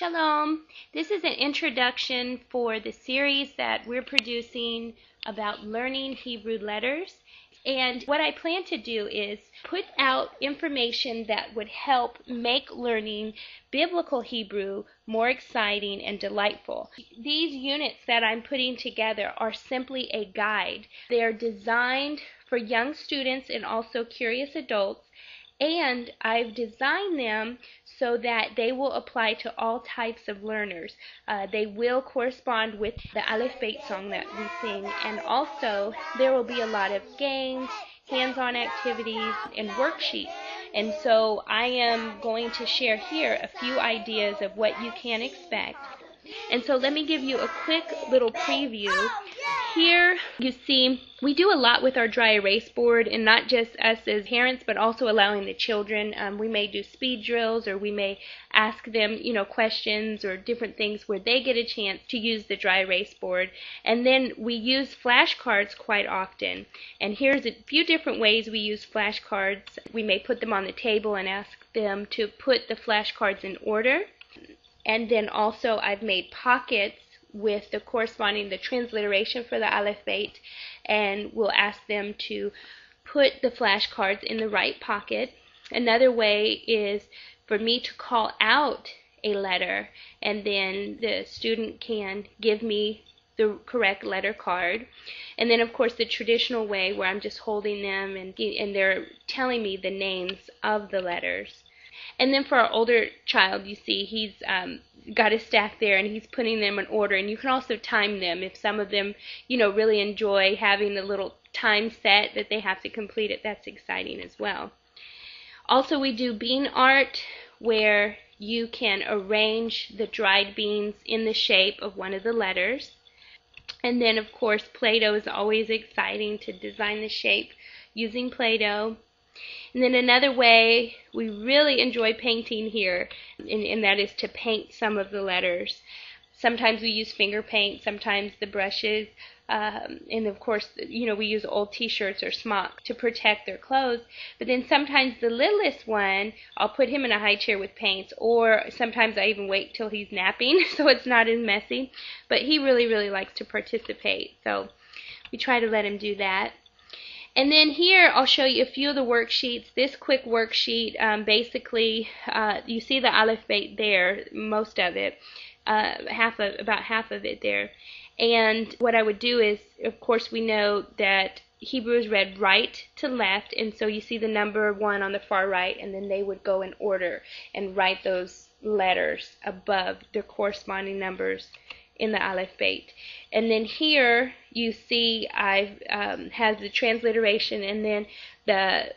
Shalom. This is an introduction for the series that we're producing about learning Hebrew letters. And what I plan to do is put out information that would help make learning biblical Hebrew more exciting and delightful. These units that I'm putting together are simply a guide. They're designed for young students and also curious adults. And I've designed them so that they will apply to all types of learners. They will correspond with the IntroAlephBeyt song that we sing, and also there will be a lot of games, hands-on activities, and worksheets. And so I am going to share here a few ideas of what you can expect. And so let me give you a quick little preview. Here you see we do a lot with our dry erase board, and not just us as parents but also allowing the children. We may do speed drills, or we may ask them questions or different things where they get a chance to use the dry erase board. And then we use flashcards quite often, and here's a few different ways we use flashcards. We may put them on the table and ask them to put the flashcards in order. And then also I've made pockets with the transliteration for the IntroAlephBeyt, and we'll ask them to put the flashcards in the right pocket. Another way is for me to call out a letter, and then the student can give me the correct letter card. And then of course the traditional way where I'm just holding them and they're telling me the names of the letters. And then for our older child, you see he's got a stack there and he's putting them in order, and you can also time them if some of them really enjoy having the little time set that they have to complete it. That's exciting as well. Also, we do bean art where you can arrange the dried beans in the shape of one of the letters. And then of course Play-Doh is always exciting, to design the shape using Play-Doh. And then another way we really enjoy painting here, and that is to paint some of the letters. Sometimes we use finger paint, sometimes the brushes, and of course we use old t-shirts or smock to protect their clothes. But then sometimes the littlest one, I'll put him in a high chair with paints, or sometimes I even wait till he's napping so it's not as messy. But he really likes to participate, so we try to let him do that. And then here I'll show you a few of the worksheets. This quick worksheet, basically, you see the IntroAlephBeyt there, most of it, about half of it there. And what I would do is, of course, we know that Hebrew is read right to left, and so you see the number 1 on the far right, and then they would go in order and write those letters above their corresponding numbers in the IntroAlephBeyt. And then here you see I've has the transliteration, and then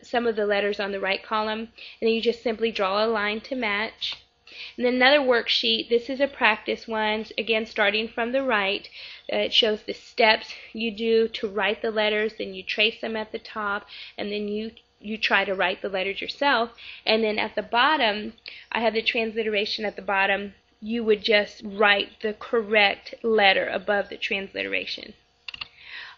some of the letters on the right column, and then you just simply draw a line to match. And then another worksheet, this is a practice one, again starting from the right. It shows the steps you do to write the letters, then you trace them at the top, and then you try to write the letters yourself. And then at the bottom, I have the transliteration at the bottom. You would just write the correct letter above the transliteration.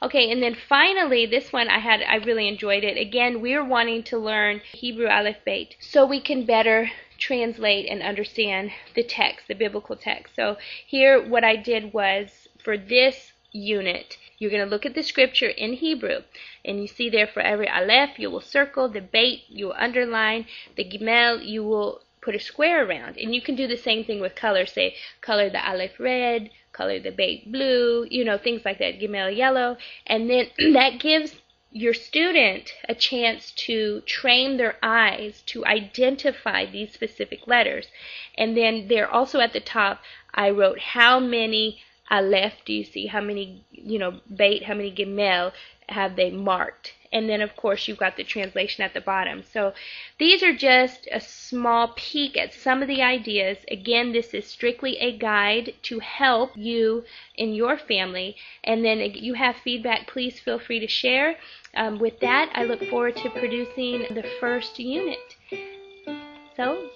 Okay, and then finally, this one I really enjoyed it. Again, we're wanting to learn Hebrew IntroAlephBeyt so we can better translate and understand the text, the biblical text. So here what I did was, for this unit, you're going to look at the scripture in Hebrew, and you see there for every Aleph you will circle, the Beit you will underline, the Gimel you will put a square around. And you can do the same thing with color. Say, color the Aleph red, color the Beit blue, things like that, Gimel yellow. And then that gives your student a chance to train their eyes to identify these specific letters. And then there also at the top, I wrote how many Aleph do you see, how many Beit, how many Gimel have they marked. And then of course you've got the translation at the bottom. So these are just a small peek at some of the ideas. Again, this is strictly a guide to help you in your family. And then if you have feedback, please feel free to share. With that, I look forward to producing the first unit. So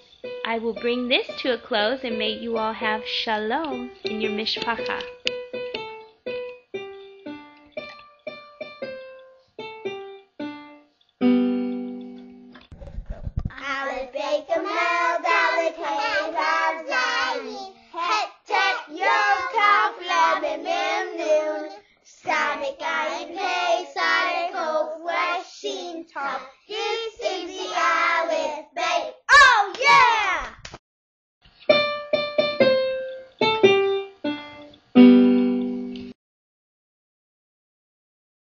I will bring this to a close, and may you all have shalom in your mishpacha. IntroAlephBeyt, top.